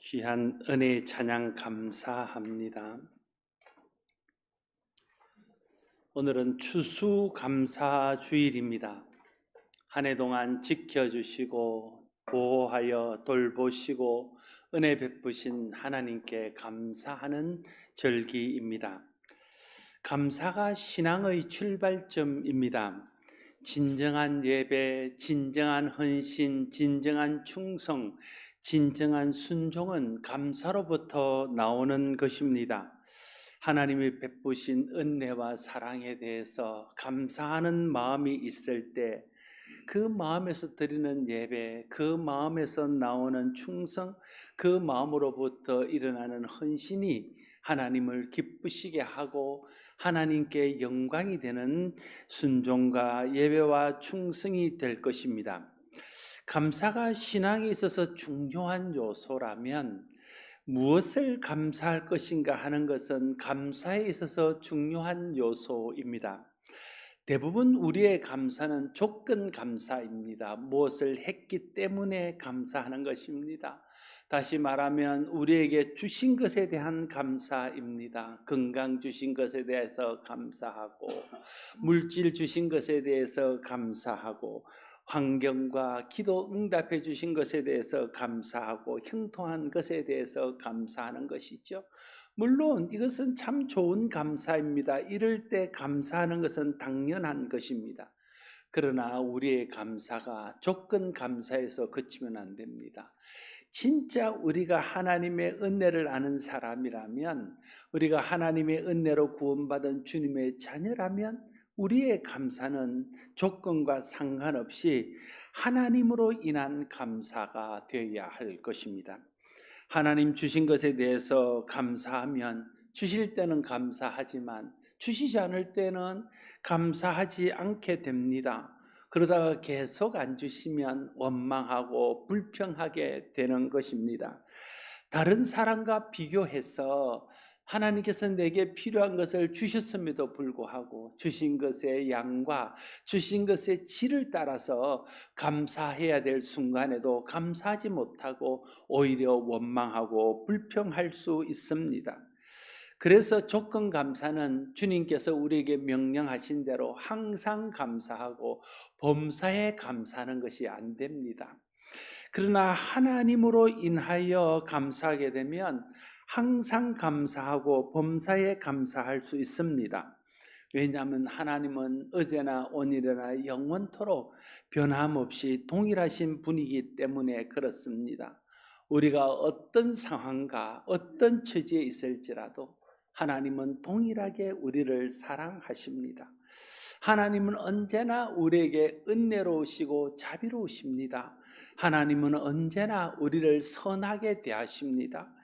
귀한 은혜의 찬양 감사합니다. 오늘은 추수감사주일입니다. 한 해 동안 지켜주시고 보호하여 돌보시고 은혜 베푸신 하나님께 감사하는 절기입니다. 감사가 신앙의 출발점입니다. 진정한 예배, 진정한 헌신, 진정한 충성, 진정한 순종은 감사로부터 나오는 것입니다. 하나님이 베푸신 은혜와 사랑에 대해서 감사하는 마음이 있을 때 그 마음에서 드리는 예배, 그 마음에서 나오는 충성, 그 마음으로부터 일어나는 헌신이 하나님을 기쁘시게 하고 하나님께 영광이 되는 순종과 예배와 충성이 될 것입니다. 감사가 신앙에 있어서 중요한 요소라면 무엇을 감사할 것인가 하는 것은 감사에 있어서 중요한 요소입니다. 대부분 우리의 감사는 조건 감사입니다. 무엇을 했기 때문에 감사하는 것입니다. 다시 말하면 우리에게 주신 것에 대한 감사입니다. 건강 주신 것에 대해서 감사하고, 물질 주신 것에 대해서 감사하고, 환경과 기도 응답해 주신 것에 대해서 감사하고, 형통한 것에 대해서 감사하는 것이죠. 물론 이것은 참 좋은 감사입니다. 이럴 때 감사하는 것은 당연한 것입니다. 그러나 우리의 감사가 조건 감사에서 그치면 안 됩니다. 진짜 우리가 하나님의 은혜를 아는 사람이라면, 우리가 하나님의 은혜로 구원받은 주님의 자녀라면 우리의 감사는 조건과 상관없이 하나님으로 인한 감사가 되어야 할 것입니다. 하나님 주신 것에 대해서 감사하면 주실 때는 감사하지만 주시지 않을 때는 감사하지 않게 됩니다. 그러다가 계속 안 주시면 원망하고 불평하게 되는 것입니다. 다른 사람과 비교해서 하나님께서 내게 필요한 것을 주셨음에도 불구하고 주신 것의 양과 주신 것의 질을 따라서 감사해야 될 순간에도 감사하지 못하고 오히려 원망하고 불평할 수 있습니다. 그래서 조건 감사는 주님께서 우리에게 명령하신 대로 항상 감사하고 범사에 감사하는 것이 안 됩니다. 그러나 하나님으로 인하여 감사하게 되면 항상 감사하고 범사에 감사할 수 있습니다. 왜냐하면 하나님은 어제나 오늘이나 영원토록 변함없이 동일하신 분이기 때문에 그렇습니다. 우리가 어떤 상황과 어떤 처지에 있을지라도 하나님은 동일하게 우리를 사랑하십니다. 하나님은 언제나 우리에게 은혜로우시고 자비로우십니다. 하나님은 언제나 우리를 선하게 대하십니다.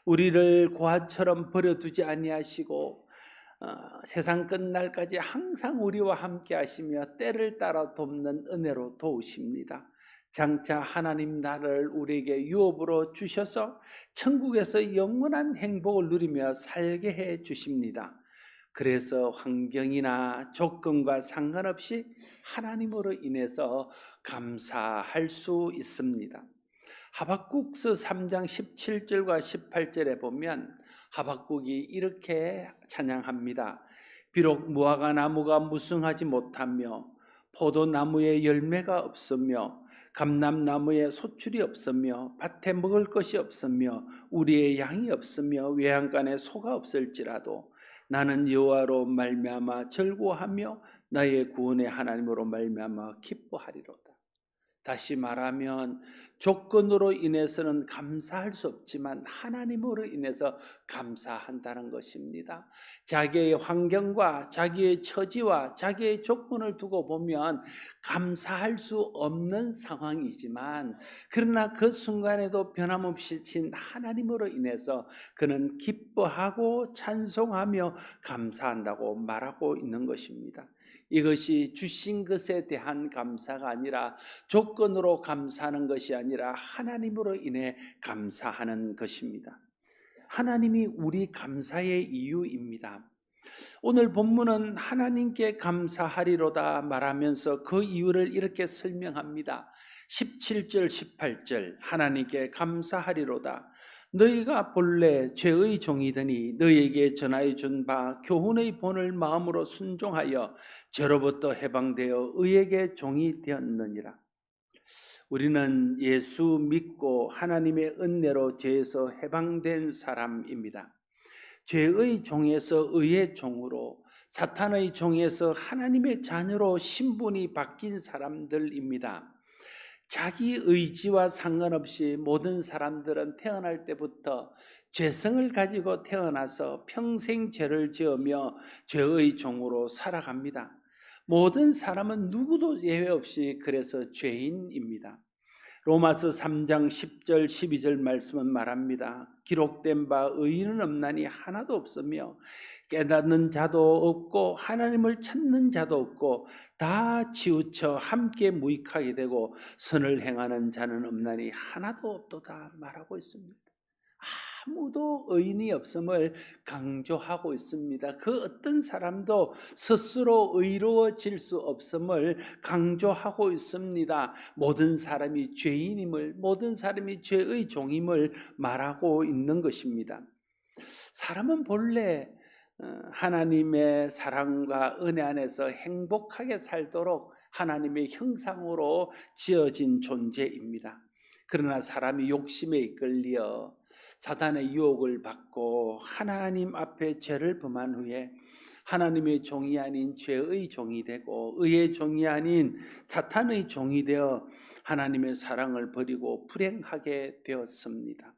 우리를 고아처럼 버려두지 아니하시고 세상 끝날까지 항상 우리와 함께 하시며 때를 따라 돕는 은혜로 도우십니다. 장차 하나님 나라를 우리에게 유업으로 주셔서 천국에서 영원한 행복을 누리며 살게 해 주십니다. 그래서 환경이나 조건과 상관없이 하나님으로 인해서 감사할 수 있습니다. 하박국서 3장 17절과 18절에 보면 하박국이 이렇게 찬양합니다. 비록 무화과 나무가 무성하지 못하며 포도나무에 열매가 없으며 감람나무에 소출이 없으며 밭에 먹을 것이 없으며 우리의 양이 없으며 외양간에 소가 없을지라도 나는 여호와로 말미암아 즐거워하며 나의 구원의 하나님으로 말미암아 기뻐하리로다. 다시 말하면 조건으로 인해서는 감사할 수 없지만 하나님으로 인해서 감사한다는 것입니다. 자기의 환경과 자기의 처지와 자기의 조건을 두고 보면 감사할 수 없는 상황이지만 그러나 그 순간에도 변함없이 신 하나님으로 인해서 그는 기뻐하고 찬송하며 감사한다고 말하고 있는 것입니다. 이것이 주신 것에 대한 감사가 아니라 조건으로 감사하는 것이 아니라 하나님으로 인해 감사하는 것입니다. 하나님이 우리 감사의 이유입니다. 오늘 본문은 하나님께 감사하리로다 말하면서 그 이유를 이렇게 설명합니다. 17절 18절 하나님께 감사하리로다. 너희가 본래 죄의 종이더니 너희에게 전하여 준 바 교훈의 본을 마음으로 순종하여 죄로부터 해방되어 의에게 종이 되었느니라. 우리는 예수 믿고 하나님의 은혜로 죄에서 해방된 사람입니다. 죄의 종에서 의의 종으로, 사탄의 종에서 하나님의 자녀로 신분이 바뀐 사람들입니다. 자기 의지와 상관없이 모든 사람들은 태어날 때부터 죄성을 가지고 태어나서 평생 죄를 지으며 죄의 종으로 살아갑니다. 모든 사람은 누구도 예외 없이 그래서 죄인입니다. 로마서 3장 10절 12절 말씀은 말합니다. 기록된 바 의인은 없나니 하나도 없으며 깨닫는 자도 없고 하나님을 찾는 자도 없고 다 치우쳐 함께 무익하게 되고 선을 행하는 자는 없나니 하나도 없도다 말하고 있습니다. 아무도 의인이 없음을 강조하고 있습니다. 그 어떤 사람도 스스로 의로워질 수 없음을 강조하고 있습니다. 모든 사람이 죄인임을, 모든 사람이 죄의 종임을 말하고 있는 것입니다. 사람은 본래 하나님의 사랑과 은혜 안에서 행복하게 살도록 하나님의 형상으로 지어진 존재입니다. 그러나 사람이 욕심에 이끌려 사탄의 유혹을 받고 하나님 앞에 죄를 범한 후에 하나님의 종이 아닌 죄의 종이 되고 의의 종이 아닌 사탄의 종이 되어 하나님의 사랑을 버리고 불행하게 되었습니다.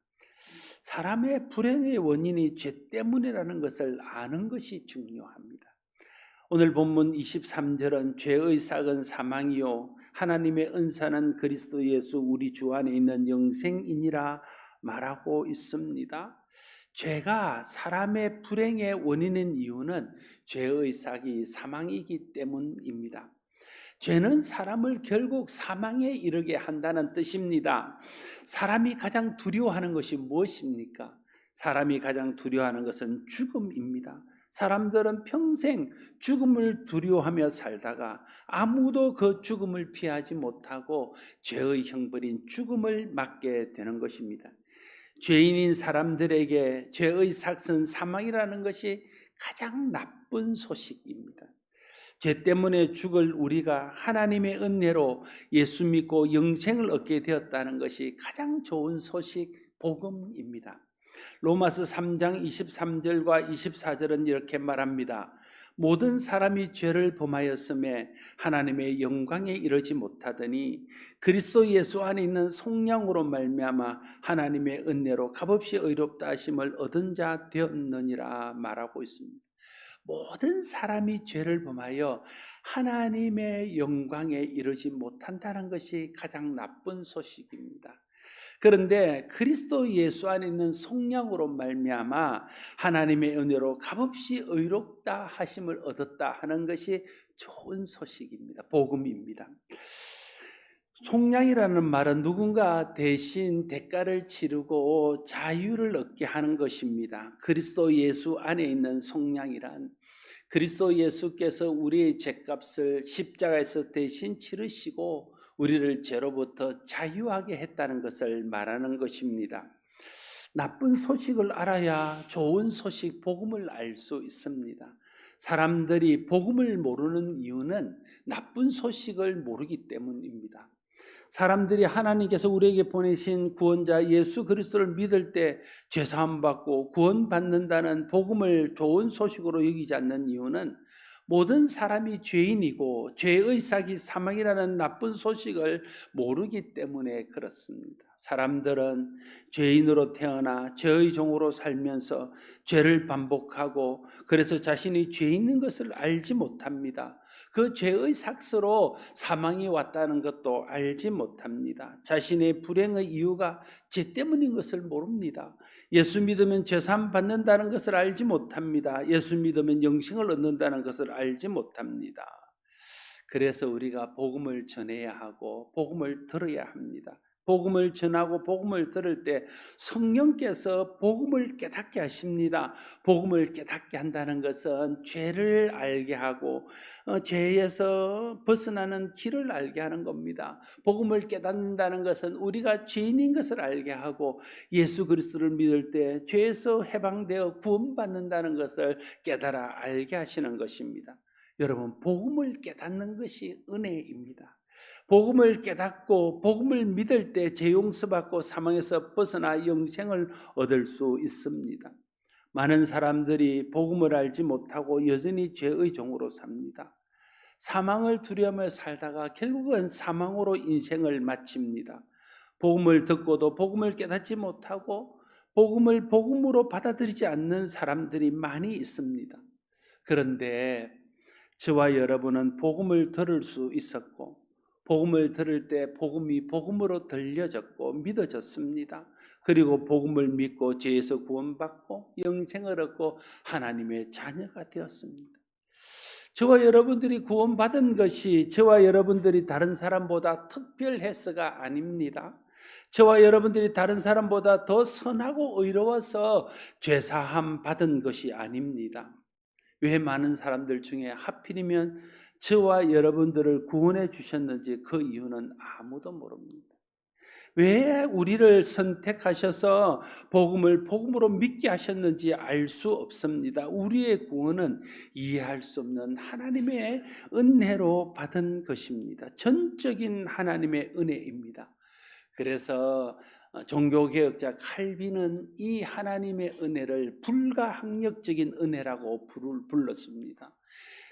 사람의 불행의 원인이 죄 때문이라는 것을 아는 것이 중요합니다. 오늘 본문 23절은 죄의 싹은 사망이요 하나님의 은사는 그리스도 예수 우리 주 안에 있는 영생이니라 말하고 있습니다. 죄가 사람의 불행의 원인인 이유는 죄의 싹이 사망이기 때문입니다. 죄는 사람을 결국 사망에 이르게 한다는 뜻입니다. 사람이 가장 두려워하는 것이 무엇입니까? 사람이 가장 두려워하는 것은 죽음입니다. 사람들은 평생 죽음을 두려워하며 살다가 아무도 그 죽음을 피하지 못하고 죄의 형벌인 죽음을 맞게 되는 것입니다. 죄인인 사람들에게 죄의 삭은 사망이라는 것이 가장 나쁜 소식입니다. 죄 때문에 죽을 우리가 하나님의 은혜로 예수 믿고 영생을 얻게 되었다는 것이 가장 좋은 소식, 복음입니다. 로마서 3장 23절과 24절은 이렇게 말합니다. 모든 사람이 죄를 범하였음에 하나님의 영광에 이르지 못하더니 그리스도 예수 안에 있는 속량으로 말미암아 하나님의 은혜로 값없이 의롭다 하심을 얻은 자 되었느니라 말하고 있습니다. 모든 사람이 죄를 범하여 하나님의 영광에 이르지 못한다는 것이 가장 나쁜 소식입니다. 그런데 그리스도 예수 안에 있는 속량으로 말미암아 하나님의 은혜로 값없이 의롭다 하심을 얻었다 하는 것이 좋은 소식입니다. 복음입니다. 속량이라는 말은 누군가 대신 대가를 치르고 자유를 얻게 하는 것입니다. 그리스도 예수 안에 있는 속량이란 그리스도 예수께서 우리의 죄값을 십자가에서 대신 치르시고 우리를 죄로부터 자유하게 했다는 것을 말하는 것입니다. 나쁜 소식을 알아야 좋은 소식, 복음을 알 수 있습니다. 사람들이 복음을 모르는 이유는 나쁜 소식을 모르기 때문입니다. 사람들이 하나님께서 우리에게 보내신 구원자 예수 그리스도를 믿을 때 죄사함 받고 구원받는다는 복음을 좋은 소식으로 여기지 않는 이유는 모든 사람이 죄인이고 죄의 싹이 사망이라는 나쁜 소식을 모르기 때문에 그렇습니다. 사람들은 죄인으로 태어나 죄의 종으로 살면서 죄를 반복하고 그래서 자신이 죄 있는 것을 알지 못합니다. 그 죄의 삭스로 사망이 왔다는 것도 알지 못합니다. 자신의 불행의 이유가 죄 때문인 것을 모릅니다. 예수 믿으면 죄사함 받는다는 것을 알지 못합니다. 예수 믿으면 영생을 얻는다는 것을 알지 못합니다. 그래서 우리가 복음을 전해야 하고 복음을 들어야 합니다. 복음을 전하고 복음을 들을 때 성령께서 복음을 깨닫게 하십니다. 복음을 깨닫게 한다는 것은 죄를 알게 하고 죄에서 벗어나는 길을 알게 하는 겁니다. 복음을 깨닫는다는 것은 우리가 죄인인 것을 알게 하고 예수 그리스도를 믿을 때 죄에서 해방되어 구원받는다는 것을 깨달아 알게 하시는 것입니다. 여러분, 복음을 깨닫는 것이 은혜입니다. 복음을 깨닫고 복음을 믿을 때 죄 용서받고 사망에서 벗어나 영생을 얻을 수 있습니다. 많은 사람들이 복음을 알지 못하고 여전히 죄의 종으로 삽니다. 사망을 두려워하며 살다가 결국은 사망으로 인생을 마칩니다. 복음을 듣고도 복음을 깨닫지 못하고 복음을 복음으로 받아들이지 않는 사람들이 많이 있습니다. 그런데 저와 여러분은 복음을 들을 수 있었고 복음을 들을 때 복음이 복음으로 들려졌고 믿어졌습니다. 그리고 복음을 믿고 죄에서 구원받고 영생을 얻고 하나님의 자녀가 되었습니다. 저와 여러분들이 구원받은 것이 저와 여러분들이 다른 사람보다 특별해서가 아닙니다. 저와 여러분들이 다른 사람보다 더 선하고 의로워서 죄사함 받은 것이 아닙니다. 왜 많은 사람들 중에 하필이면 저와 여러분들을 구원해 주셨는지 그 이유는 아무도 모릅니다. 왜 우리를 선택하셔서 복음을 복음으로 믿게 하셨는지 알 수 없습니다. 우리의 구원은 이해할 수 없는 하나님의 은혜로 받은 것입니다. 전적인 하나님의 은혜입니다. 그래서 종교개혁자 칼빈은 이 하나님의 은혜를 불가항력적인 은혜라고 불렀습니다.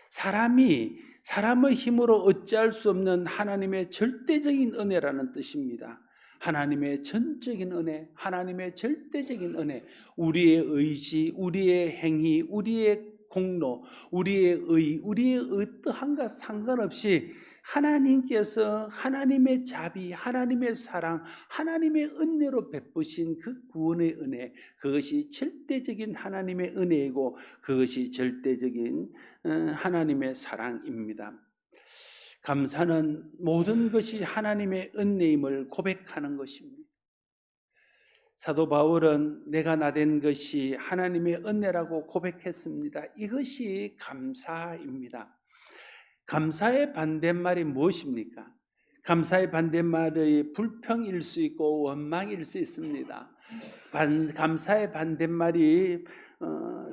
사람의 힘으로 어찌할 수 없는 하나님의 절대적인 은혜라는 뜻입니다. 하나님의 전적인 은혜, 하나님의 절대적인 은혜, 우리의 의지, 우리의 행위, 우리의 공로, 우리의 의, 우리의 어떠한 것 상관없이 하나님께서 하나님의 자비, 하나님의 사랑, 하나님의 은혜로 베푸신 그 구원의 은혜, 그것이 절대적인 하나님의 은혜이고 그것이 절대적인 하나님의 사랑입니다. 감사는 모든 것이 하나님의 은혜임을 고백하는 것입니다. 사도 바울은 내가 나된 것이 하나님의 은혜라고 고백했습니다. 이것이 감사입니다. 감사의 반대말이 무엇입니까? 감사의 반대말이 불평일 수 있고 원망일 수 있습니다. 감사의 반대말이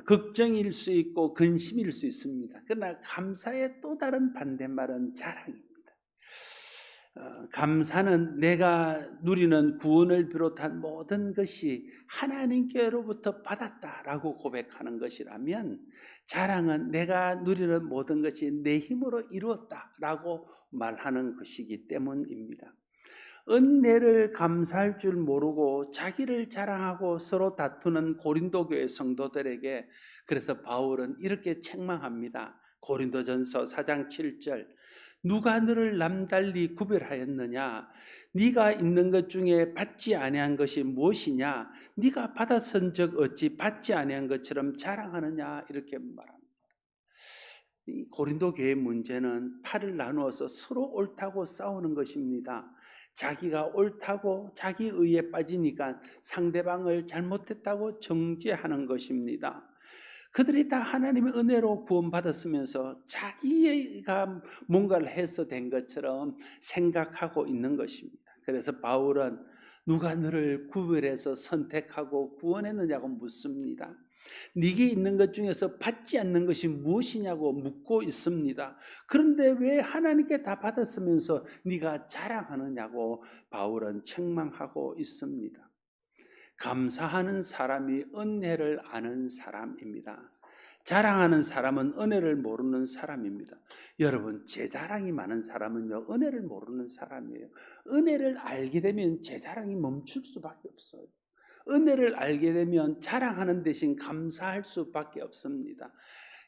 걱정일 수 있고 근심일 수 있습니다. 그러나 감사의 또 다른 반대말은 자랑입니다. 감사는 내가 누리는 구원을 비롯한 모든 것이 하나님께로부터 받았다라고 고백하는 것이라면, 자랑은 내가 누리는 모든 것이 내 힘으로 이루었다라고 말하는 것이기 때문입니다. 은혜를 감사할 줄 모르고 자기를 자랑하고 서로 다투는 고린도 교회 성도들에게 그래서 바울은 이렇게 책망합니다. 고린도전서 4장 7절, 누가 너를 남달리 구별하였느냐? 네가 있는 것 중에 받지 아니한 것이 무엇이냐? 네가 받았은 적 어찌 받지 아니한 것처럼 자랑하느냐? 이렇게 말합니다. 이 고린도 교회의 문제는 팔을 나누어서 서로 옳다고 싸우는 것입니다. 자기가 옳다고 자기 의에 빠지니까 상대방을 잘못했다고 정죄하는 것입니다. 그들이 다 하나님의 은혜로 구원받았으면서 자기가 뭔가를 해서 된 것처럼 생각하고 있는 것입니다. 그래서 바울은 누가 너를 구별해서 선택하고 구원했느냐고 묻습니다. 네게 있는 것 중에서 받지 않는 것이 무엇이냐고 묻고 있습니다. 그런데 왜 하나님께 다 받았으면서 네가 자랑하느냐고 바울은 책망하고 있습니다. 감사하는 사람이 은혜를 아는 사람입니다. 자랑하는 사람은 은혜를 모르는 사람입니다. 여러분, 제 자랑이 많은 사람은요, 은혜를 모르는 사람이에요. 은혜를 알게 되면 제 자랑이 멈출 수밖에 없어요. 은혜를 알게 되면 자랑하는 대신 감사할 수밖에 없습니다.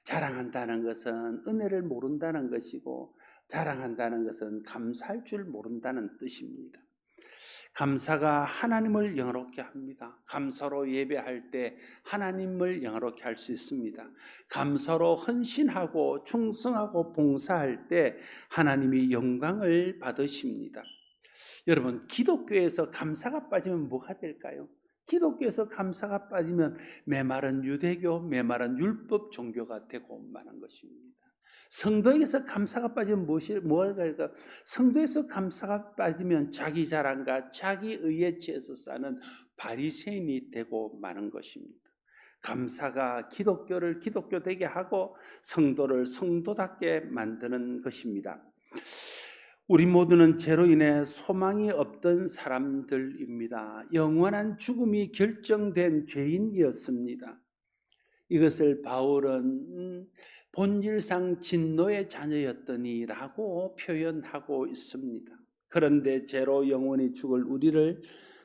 자랑한다는 것은 은혜를 모른다는 것이고, 자랑한다는 것은 감사할 줄 모른다는 뜻입니다. 감사가 하나님을 영화롭게 합니다. 감사로 예배할 때 하나님을 영화롭게 할 수 있습니다. 감사로 헌신하고 충성하고 봉사할 때 하나님이 영광을 받으십니다. 여러분, 기독교에서 감사가 빠지면 뭐가 될까요? 기독교에서 감사가 빠지면 메마른 유대교, 메마른 율법 종교가 되고 마는 것입니다. 성도에게서 감사가 빠지면 뭐가 될까요? 성도에서 감사가 빠지면 자기 자랑과 자기 의에 취해서 사는 바리새인이 되고 마는 것입니다. 감사가 기독교를 기독교 되게 하고 성도를 성도답게 만드는 것입니다. 우리 모두는 죄로 인해 소망이 없던 사람들입니다. 영원한 죽음이 결정된 죄인이었습니다. 이것을 바울은 본질상 진노의 자녀였더니라고 표현하고 있습니다. 그런데 죄로 영원히 죽을 우리를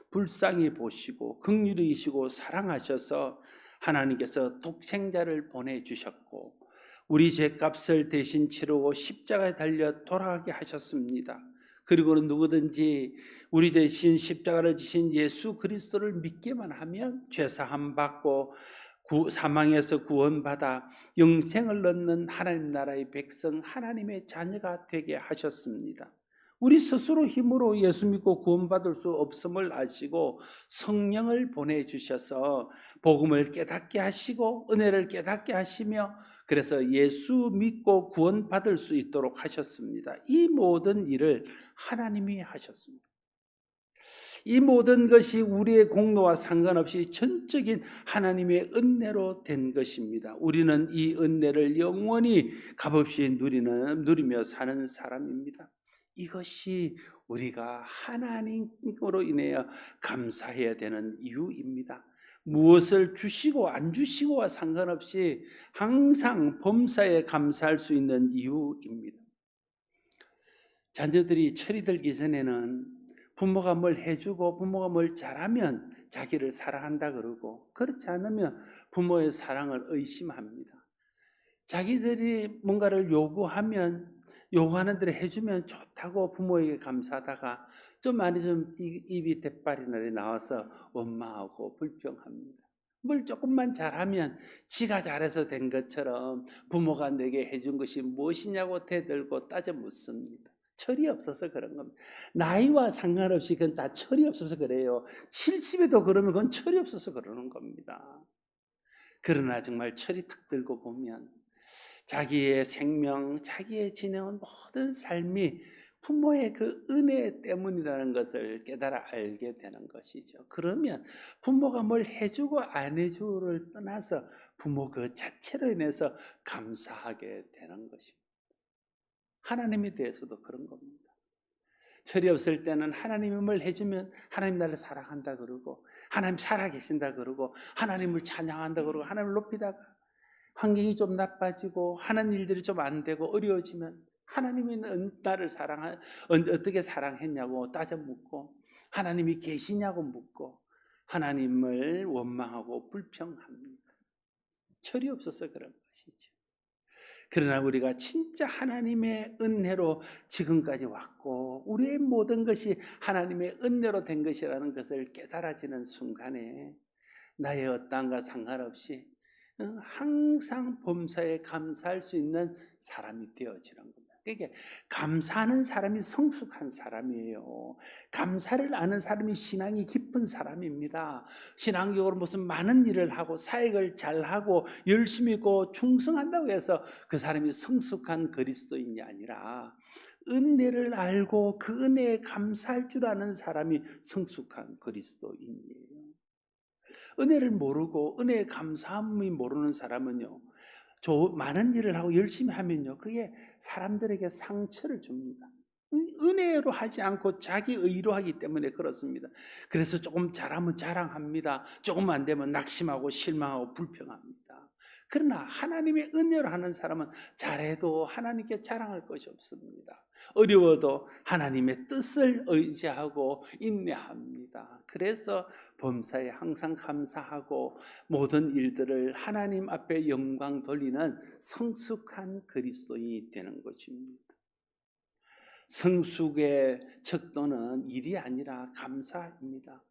불쌍히 보시고 긍휼히 여기시고 사랑하셔서 하나님께서 독생자를 보내주셨고 우리 죄값을 대신 치르고 십자가에 달려 돌아가게 하셨습니다. 그리고는 누구든지 우리 대신 십자가를 지신 예수 그리스도를 믿기만 하면 죄사함 받고 사망에서 구원받아 영생을 얻는 하나님 나라의 백성, 하나님의 자녀가 되게 하셨습니다. 우리 스스로 힘으로 예수 믿고 구원받을 수 없음을 아시고 성령을 보내주셔서 복음을 깨닫게 하시고 은혜를 깨닫게 하시며 그래서 예수 믿고 구원받을 수 있도록 하셨습니다. 이 모든 일을 하나님이 하셨습니다. 이 모든 것이 우리의 공로와 상관없이 전적인 하나님의 은혜로 된 것입니다. 우리는 이 은혜를 영원히 값없이 누리며 사는 사람입니다. 이것이 우리가 하나님으로 인하여 감사해야 되는 이유입니다. 무엇을 주시고 안 주시고와 상관없이 항상 범사에 감사할 수 있는 이유입니다. 자녀들이 철이 들기 전에는 부모가 뭘 해주고 부모가 뭘 잘하면 자기를 사랑한다 그러고 그렇지 않으면 부모의 사랑을 의심합니다. 자기들이 뭔가를 요구하는 대로 해주면 좋다고 부모에게 감사하다가 좀 많이 좀 입이 대빨이 나와서 원망하고 불평합니다. 뭘 조금만 잘하면 지가 잘해서 된 것처럼 부모가 내게 해준 것이 무엇이냐고 대들고 따져 묻습니다. 철이 없어서 그런 겁니다. 나이와 상관없이 그건 다 철이 없어서 그래요. 70에도 그러면 그건 철이 없어서 그러는 겁니다. 그러나 정말 철이 탁 들고 보면 자기의 생명, 자기의 지내온 모든 삶이 부모의 그 은혜 때문이라는 것을 깨달아 알게 되는 것이죠. 그러면 부모가 뭘 해주고 안 해주고를 떠나서 부모 그 자체로 인해서 감사하게 되는 것입니다. 하나님에 대해서도 그런 겁니다. 철이 없을 때는 하나님이 뭘 해주면 하나님 나를 사랑한다 그러고 하나님 살아계신다 그러고 하나님을 찬양한다 그러고 하나님을 높이다가 환경이 좀 나빠지고 하는 일들이 좀 안 되고 어려워지면 하나님이 나를 어떻게 사랑했냐고 따져 묻고 하나님이 계시냐고 묻고 하나님을 원망하고 불평합니다. 철이 없어서 그런 것이죠. 그러나 우리가 진짜 하나님의 은혜로 지금까지 왔고 우리의 모든 것이 하나님의 은혜로 된 것이라는 것을 깨달아지는 순간에 나의 어떠한가 상관없이 항상 범사에 감사할 수 있는 사람이 되어지는 겁니다. 그러니까 감사하는 사람이 성숙한 사람이에요. 감사를 아는 사람이 신앙이 깊은 사람입니다. 신앙적으로 무슨 많은 일을 하고 사역을 잘하고 열심히 있고 충성한다고 해서 그 사람이 성숙한 그리스도인이 아니라 은혜를 알고 그 은혜에 감사할 줄 아는 사람이 성숙한 그리스도인이에요. 은혜를 모르고 은혜에 감사함이 모르는 사람은요, 많은 일을 하고 열심히 하면요, 그게 사람들에게 상처를 줍니다. 은혜로 하지 않고 자기 의로 하기 때문에 그렇습니다. 그래서 조금 잘하면 자랑합니다. 조금 안 되면 낙심하고 실망하고 불평합니다. 그러나 하나님의 은혜로 하는 사람은 잘해도 하나님께 자랑할 것이 없습니다. 어려워도 하나님의 뜻을 의지하고 인내합니다. 그래서 범사에 항상 감사하고 모든 일들을 하나님 앞에 영광 돌리는 성숙한 그리스도인이 되는 것입니다. 성숙의 척도는 일이 아니라 감사입니다.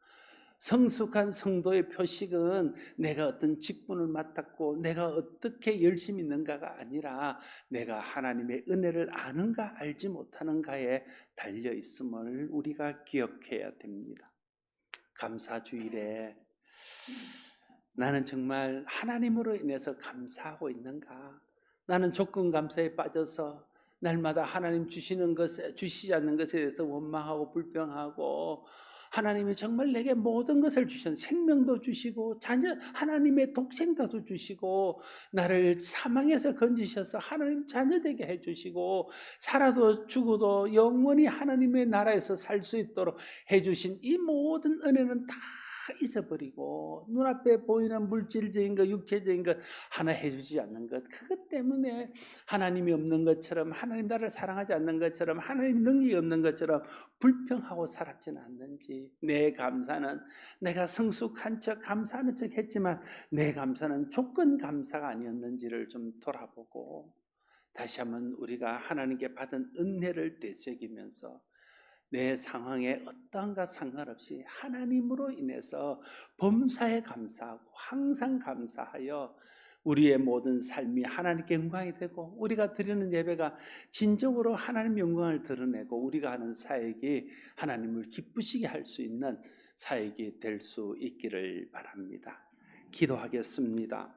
성숙한 성도의 표식은 내가 어떤 직분을 맡았고 내가 어떻게 열심히 있는가가 아니라 내가 하나님의 은혜를 아는가 알지 못하는가에 달려 있음을 우리가 기억해야 됩니다. 감사주일에 나는 정말 하나님으로 인해서 감사하고 있는가? 나는 조건 감사에 빠져서 날마다 하나님 주시는 것에, 주시지 않는 것에 대해서 원망하고 불평하고, 하나님이 정말 내게 모든 것을 주신 생명도 주시고 자녀 하나님의 독생자도 주시고 나를 사망에서 건지셔서 하나님 자녀 되게 해주시고 살아도 죽어도 영원히 하나님의 나라에서 살 수 있도록 해주신 이 모든 은혜는 다 잊어버리고 눈앞에 보이는 물질적인 것, 육체적인 것 하나 해주지 않는 것, 그것 때문에 하나님이 없는 것처럼, 하나님 나를 사랑하지 않는 것처럼, 하나님 능력이 없는 것처럼 불평하고 살았지는 않는지. 내 감사는 내가 성숙한 척 감사하는 척 했지만 내 감사는 조건 감사가 아니었는지를 좀 돌아보고 다시 한번 우리가 하나님께 받은 은혜를 되새기면서 내 상황에 어떠한가 상관없이 하나님으로 인해서 범사에 감사하고 항상 감사하여 우리의 모든 삶이 하나님께 영광이 되고 우리가 드리는 예배가 진정으로 하나님 영광을 드러내고 우리가 하는 사역이 하나님을 기쁘시게 할 수 있는 사역이 될 수 있기를 바랍니다. 기도하겠습니다.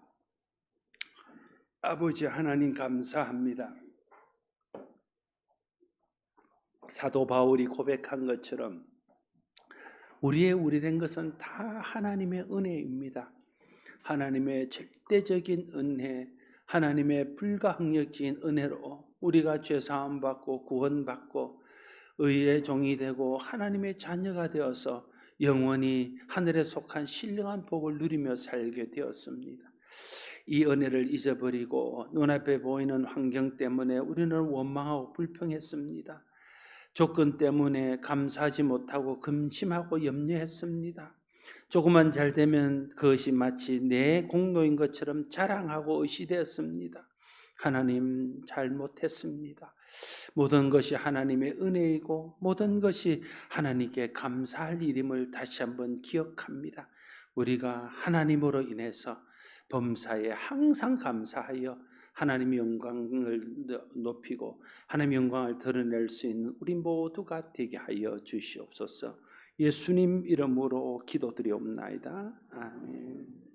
아버지 하나님 감사합니다. 사도 바울이 고백한 것처럼 우리의 우리된 것은 다 하나님의 은혜입니다. 하나님의 절대적인 은혜, 하나님의 불가항력적인 은혜로 우리가 죄사함 받고 구원받고 의의 종이 되고 하나님의 자녀가 되어서 영원히 하늘에 속한 신령한 복을 누리며 살게 되었습니다. 이 은혜를 잊어버리고 눈앞에 보이는 환경 때문에 우리는 원망하고 불평했습니다. 조건 때문에 감사하지 못하고 근심하고 염려했습니다. 조금만 잘 되면 그것이 마치 내 공로인 것처럼 자랑하고 의시되었습니다. 하나님 잘못했습니다. 모든 것이 하나님의 은혜이고 모든 것이 하나님께 감사할 일임을 다시 한번 기억합니다. 우리가 하나님으로 인해서 범사에 항상 감사하여 하나님의 영광을 높이고 하나님의 영광을 드러낼 수 있는 우리 모두가 되게 하여 주시옵소서. 예수님 이름으로 기도드리옵나이다. 아멘.